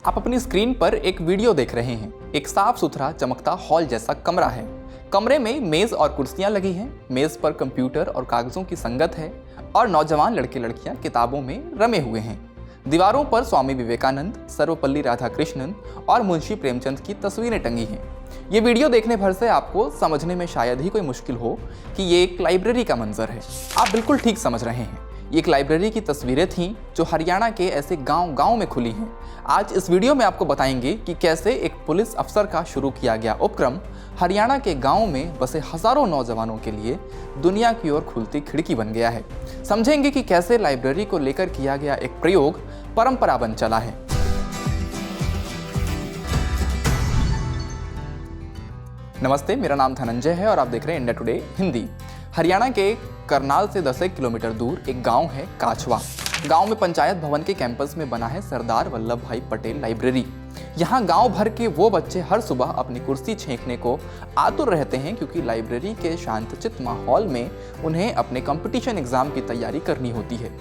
आप अपनी स्क्रीन पर एक वीडियो देख रहे हैं। एक साफ सुथरा चमकता हॉल जैसा कमरा है। कमरे में मेज और कुर्सियां लगी हैं। मेज पर कंप्यूटर और कागजों की संगत है और नौजवान लड़के लड़कियां किताबों में रमे हुए हैं। दीवारों पर स्वामी विवेकानंद, सर्वपल्ली राधाकृष्णन और मुंशी प्रेमचंद की तस्वीरें टंगी हैं। ये वीडियो देखने भर से आपको समझने में शायद ही कोई मुश्किल हो कि ये एक लाइब्रेरी का मंजर है। आप बिल्कुल ठीक समझ रहे हैं। ये एक लाइब्रेरी की तस्वीरें थीं जो हरियाणा के ऐसे गांव-गांव में खुली हैं। आज इस वीडियो में आपको बताएंगे कि कैसे एक पुलिस अफसर का शुरू किया गया उपक्रम हरियाणा के गांव में बसे हजारों नौजवानों के लिए दुनिया की ओर खुलती खिड़की बन गया है। समझेंगे कि कैसे लाइब्रेरी को लेकर किया गया एक प्रयोग परंपरा बन चला है। नमस्ते, मेरा नाम धनंजय है और आप देख रहे हैं इंडिया टुडे हिंदी। हरियाणा के करनाल से 10 किलोमीटर दूर एक गांव है काछवा। गांव में पंचायत भवन के कैंपस में बना है सरदार वल्लभ भाई पटेल लाइब्रेरी। यहाँ गांव भर के वो बच्चे हर सुबह अपनी कुर्सी छेंकने को आतुर रहते हैं, क्योंकि लाइब्रेरी के शांतचित्त माहौल में उन्हें अपने कंपटीशन एग्जाम की तैयारी करनी होती है।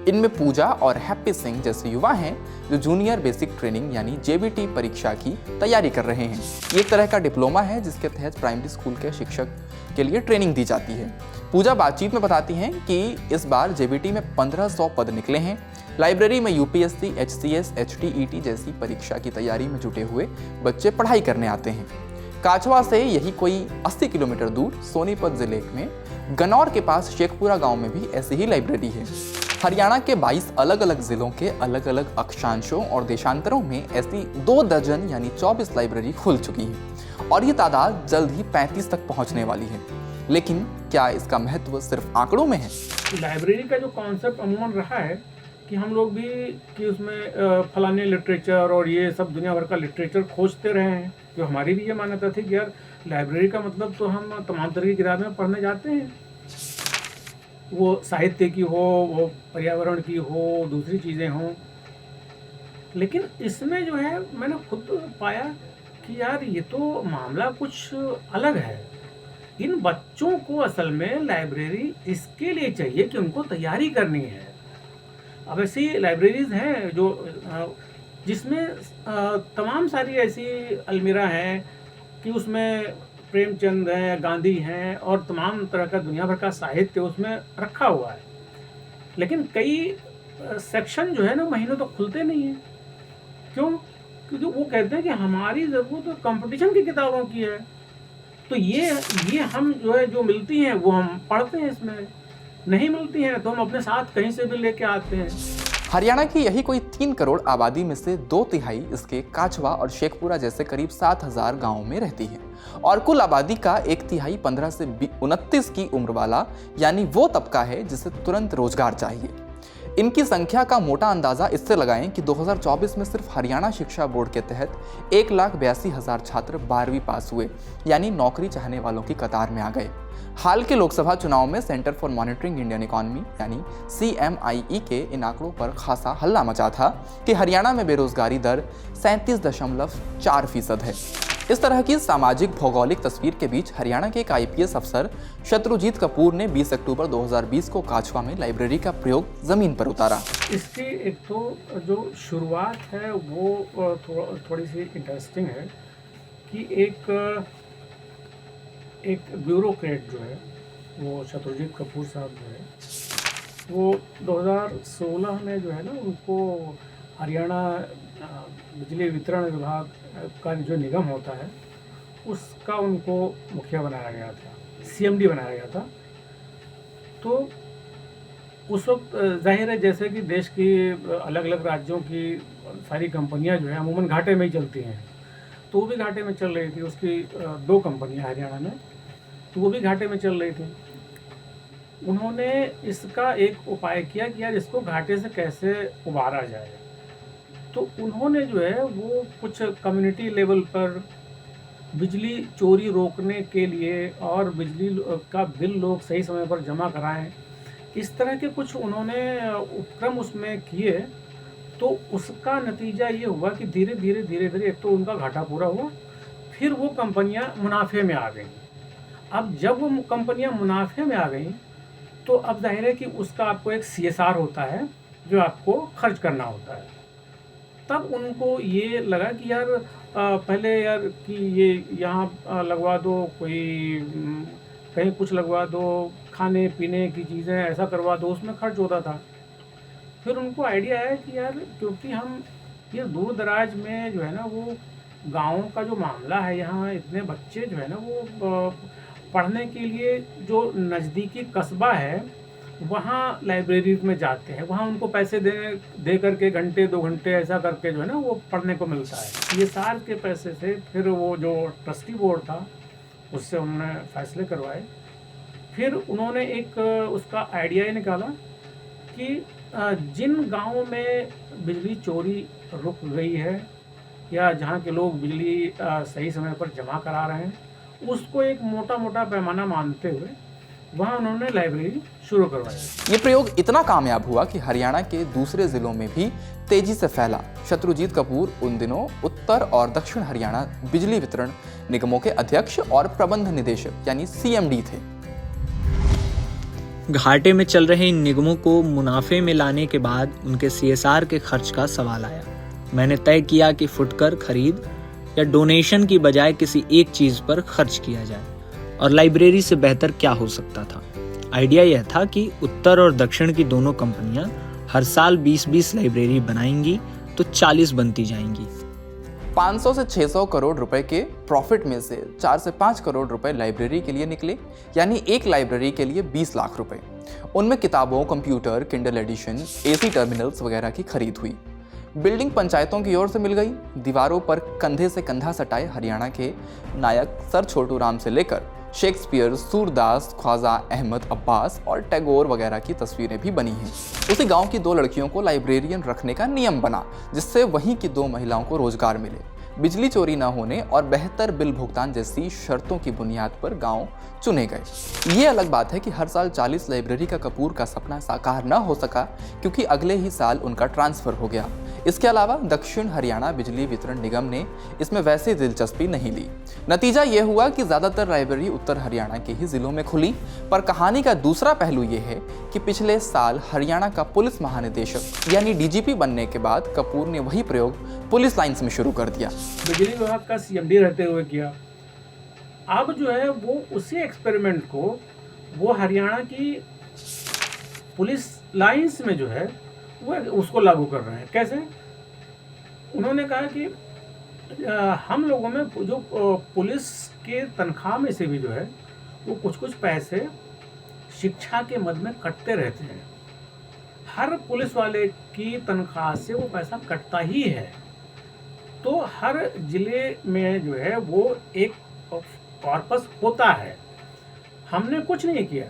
इनमें पूजा और हैप्पी सिंह जैसे युवा हैं जो जूनियर बेसिक ट्रेनिंग यानी जेबीटी परीक्षा की तैयारी कर रहे हैं। ये एक तरह का डिप्लोमा है जिसके तहत प्राइमरी स्कूल के शिक्षक के लिए ट्रेनिंग दी जाती है। पूजा बातचीत में बताती हैं कि इस बार जेबीटी में 1500 पद निकले हैं। लाइब्रेरी में यूपीएससी, एचसीएस, एचटीईटी जैसी परीक्षा की तैयारी में जुटे हुए बच्चे पढ़ाई करने आते हैं। काछवा से यही कोई 80 किलोमीटर दूर सोनीपत जिले में गनौर के पास शेखपुरा गांव में भी ऐसी ही लाइब्रेरी है। हरियाणा के 22 अलग अलग जिलों के अलग अलग अक्षांशों और देशांतरों में ऐसी 2 दर्जन यानी 24 लाइब्रेरी खुल चुकी हैं और ये तादाद जल्द ही 35 तक पहुंचने वाली है। लेकिन क्या इसका महत्व सिर्फ आंकड़ों में है? लाइब्रेरी का जो कॉन्सेप्ट अमूमन रहा है कि हम लोग भी कि उसमें फलाने लिटरेचर और ये सब दुनिया भर का लिटरेचर खोजते रहे हैं। जो हमारी भी ये मान्यता थी कि यार लाइब्रेरी का मतलब तो हम तमाम तरह की किताबें पढ़ने जाते हैं, वो साहित्य की हो, वो पर्यावरण की हो, दूसरी चीज़ें हों। लेकिन इसमें जो है मैंने खुद पाया कि यार ये तो मामला कुछ अलग है। इन बच्चों को असल में लाइब्रेरी इसके लिए चाहिए कि उनको तैयारी करनी है। अब ऐसी लाइब्रेरीज हैं जो जिसमें तमाम सारी ऐसी अलमीरा हैं कि उसमें प्रेमचंद हैं, गांधी हैं और तमाम तरह का दुनिया भर का साहित्य उसमें रखा हुआ है। लेकिन कई सेक्शन जो है ना महीनों तक खुलते नहीं हैं। क्यों? क्योंकि वो कहते हैं कि हमारी ज़रूरत तो कंपटीशन की किताबों की है। तो ये हम जो है जो मिलती हैं वो हम पढ़ते हैं, इसमें नहीं मिलती हैं तो हम अपने साथ कहीं से भी लेके आते हैं। हरियाणा की यही कोई 3 करोड़ आबादी में से 2/3 इसके काछवा और शेखपुरा जैसे करीब 7000 गांवों में रहती है और कुल आबादी का 1/3 15 से 29 की उम्र वाला यानी वो तबका है जिसे तुरंत रोजगार चाहिए। इनकी संख्या का मोटा अंदाजा इससे लगाएं कि 2024 में सिर्फ हरियाणा शिक्षा बोर्ड के तहत 1,82,000 छात्र 12वीं पास हुए, यानी नौकरी चाहने वालों की कतार में आ गए। हाल के लोकसभा चुनाव में centre for monitoring Indian economy यानी CMIE के इन आंकड़ों पर खासा हल्ला मचा था कि हरियाणा में बेरोजगारी दर 37.4% है। इस तरह की सामाजिक भौगोलिक तस्वीर के बीच हरियाणा के एक IPS अफसर शत्रुजीत कपूर ने 20 अक्टूबर 2020 को काछवा में लाइब्रेरी का प्रयोग जमीन पर उतारा। इसकी एक तो जो शुरुआत है वो थोड़ी सी इंटरेस्टिंग है कि एक ब्यूरोक्रेट जो है वो शत्रुजीत कपूर साहब जो है वो 2016 में जो है ना उनको हरियाणा बिजली वितरण विभाग का जो निगम होता है उसका उनको मुखिया बनाया गया था, CMD बनाया गया था। तो उस वक्त जाहिर है जैसे कि देश की अलग अलग राज्यों की सारी कंपनियां जो है अमूमन घाटे में ही चलती हैं, तो वो भी घाटे में चल रही थी। उसकी 2 कंपनियां हरियाणा में, तो वो भी घाटे में चल रही थी। उन्होंने इसका एक उपाय किया कि यार इसको घाटे से कैसे उबारा जाए। तो उन्होंने जो है वो कुछ कम्युनिटी लेवल पर बिजली चोरी रोकने के लिए और बिजली का बिल लोग सही समय पर जमा कराएं, इस तरह के कुछ उन्होंने उपक्रम उसमें किए। तो उसका नतीजा ये हुआ कि धीरे धीरे एक तो उनका घाटा पूरा हुआ, फिर वो कंपनियां मुनाफे में आ गईं। अब जब वो कंपनियां मुनाफे में आ गईं तो अब जाहिर है कि उसका आपको एक CSR होता है जो आपको खर्च करना होता है। तब उनको ये लगा कि यार पहले यार कि ये यहाँ लगवा दो, कोई कहीं कुछ लगवा दो, खाने पीने की चीज़ें ऐसा करवा दो, उसमें खर्च होता था। फिर उनको आइडिया आया कि यार क्योंकि हम ये दूर दराज में जो है ना वो गाँव का जो मामला है, यहाँ इतने बच्चे जो है ना वो पढ़ने के लिए जो नज़दीकी कस्बा है वहाँ लाइब्रेरीज में जाते हैं, वहाँ उनको पैसे दे करके घंटे 2 घंटे ऐसा करके जो है ना वो पढ़ने को मिलता है। ये साल के पैसे से फिर वो जो ट्रस्टी बोर्ड था उससे उन्होंने फैसले करवाए। फिर उन्होंने एक उसका आइडिया ये निकाला कि जिन गाँव में बिजली चोरी रुक गई है या जहाँ के लोग बिजली सही समय पर जमा करा रहे हैं, उसको एक मोटा पैमाना मानते हुए वहाँ उन्होंने लाइब्रेरी शुरू करवाई। ये प्रयोग इतना कामयाब हुआ कि हरियाणा के दूसरे जिलों में भी तेजी से फैला। शत्रुजीत कपूर उन दिनों उत्तर और दक्षिण हरियाणा बिजली वितरण निगमों के अध्यक्ष और प्रबंध निदेशक यानी CMD थे। घाटे में चल रहे इन निगमों को मुनाफे में लाने के बाद उनके CSR के खर्च का सवाल आया। मैंने तय किया कि फुटकर खरीद या डोनेशन की बजाय किसी एक चीज पर खर्च किया जाए, और लाइब्रेरी से बेहतर क्या हो सकता था। आइडिया यह था कि उत्तर और दक्षिण की दोनों कंपनियां हर साल 20-20 लाइब्रेरी बनाएंगी तो 40 बनती जाएंगी। 500 से 600 करोड़ रुपए के प्रॉफिट में से 4 से 5 करोड़ रुपए लाइब्रेरी के लिए निकले, यानी एक लाइब्रेरी के लिए 20 लाख रुपए। उनमें किताबों, computer, Kindle edition, AC terminals वगैरह की खरीद हुई। बिल्डिंग पंचायतों की ओर से मिल गई। दीवारों पर कंधे से कंधा सटाए हरियाणा के नायक सर छोटू राम से लेकर शेक्सपियर, सूरदास, ख्वाजा अहमद अब्बास और टैगोर वगैरह की तस्वीरें भी बनी हैं। उसी गांव की 2 लड़कियों को लाइब्रेरियन रखने का नियम बना, जिससे वहीं की 2 महिलाओं को रोजगार मिले। बिजली चोरी न होने और बेहतर बिल भुगतान जैसी शर्तों की बुनियाद पर गांव चुने गए। ये अलग बात है कि हर साल 40 लाइब्रेरी का कपूर का सपना साकार न हो सका, क्योंकि अगले ही साल उनका ट्रांसफर हो गया। इसके अलावा दक्षिण हरियाणा बिजली वितरण निगम ने इसमें वैसे दिलचस्पी नहीं ली। नतीजा ये हुआ कि ज्यादातर लाइब्रेरी उत्तर हरियाणा के ही जिलों में खुली। पर कहानी का दूसरा पहलू ये है कि पिछले साल हरियाणा का पुलिस महानिदेशक यानी DGP बनने के बाद कपूर ने वही प्रयोग पुलिस लाइंस में शुरू कर दिया। बिजली विभाग का CMD रहते हुए किया। अब जो है वो उसी एक्सपेरिमेंट को वो हरियाणा की पुलिस लाइंस में जो है वो उसको लागू कर रहे हैं। कैसे? उन्होंने कहा कि हम लोगों में जो पुलिस के तनख्वाह में से भी जो है वो कुछ पैसे शिक्षा के मद में कटते रहते हैं। हर पुलिस वाले की तनख्वाह से वो पैसा कटता ही है। तो हर जिले में जो है वो एक कॉर्पस होता है। हमने कुछ नहीं किया,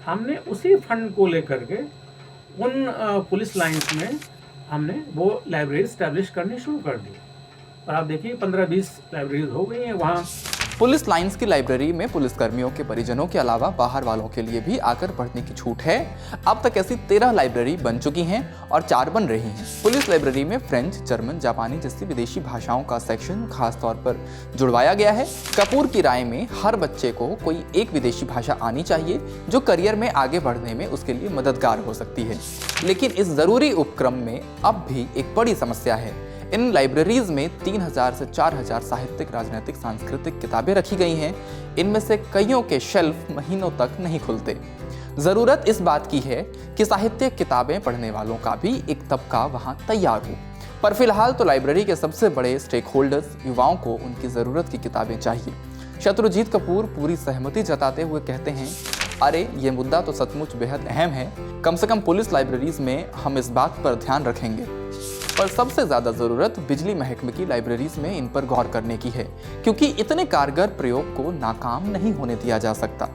हमने उसी फंड को लेकर के उन पुलिस लाइंस में हमने वो लाइब्रेरी स्टैब्लिश करनी शुरू कर दी। और आप देखिए 15-20 लाइब्रेरीज हो गई हैं वहाँ। पुलिस लाइंस की लाइब्रेरी में पुलिसकर्मियों के परिजनों के अलावा बाहर वालों के लिए भी आकर पढ़ने की छूट है। अब तक ऐसी 13 लाइब्रेरी बन चुकी हैं और 4 बन रही हैं। पुलिस लाइब्रेरी में फ्रेंच, जर्मन, जापानी जैसी विदेशी भाषाओं का सेक्शन खास तौर पर जुड़वाया गया है। कपूर की राय में हर बच्चे को कोई एक विदेशी भाषा आनी चाहिए, जो करियर में आगे बढ़ने में उसके लिए मददगार हो सकती है। लेकिन इस जरूरी उपक्रम में अब भी एक बड़ी समस्या है। इन लाइब्रेरीज में 3000 से 4000 साहित्यिक, राजनीतिक, सांस्कृतिक किताबें रखी गई हैं। इनमें से कईयों के शेल्फ महीनों तक नहीं खुलते। जरूरत इस बात की है कि साहित्यिक किताबें पढ़ने वालों का भी एक तबका वहां तैयार हो। पर फिलहाल तो लाइब्रेरी के सबसे बड़े स्टेक होल्डर्स युवाओं को उनकी जरूरत की किताबें चाहिए। शत्रुजीत कपूर पूरी सहमति जताते हुए कहते हैं, अरे ये मुद्दा तो सचमुच बेहद अहम है। कम से कम पुलिस लाइब्रेरीज में हम इस बात पर ध्यान रखेंगे। पर सबसे ज्यादा जरूरत बिजली महकमे की लाइब्रेरीज में इन पर गौर करने की है, क्योंकि इतने कारगर प्रयोग को नाकाम नहीं होने दिया जा सकता।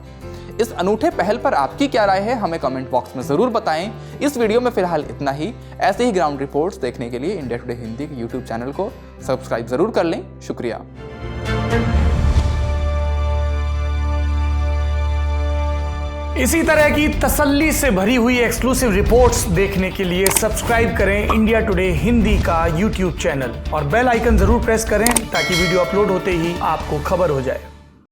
इस अनूठे पहल पर आपकी क्या राय है, हमें कमेंट बॉक्स में जरूर बताएं। इस वीडियो में फिलहाल इतना ही। ऐसे ही ग्राउंड रिपोर्ट्स देखने के लिए इंडिया टुडे हिंदी के YouTube चैनल को सब्सक्राइब जरूर कर लें। शुक्रिया। इसी तरह की तसल्ली से भरी हुई एक्सक्लूसिव रिपोर्ट्स देखने के लिए सब्सक्राइब करें इंडिया टुडे हिंदी का YouTube चैनल और बेल आइकन जरूर प्रेस करें ताकि वीडियो अपलोड होते ही आपको खबर हो जाए।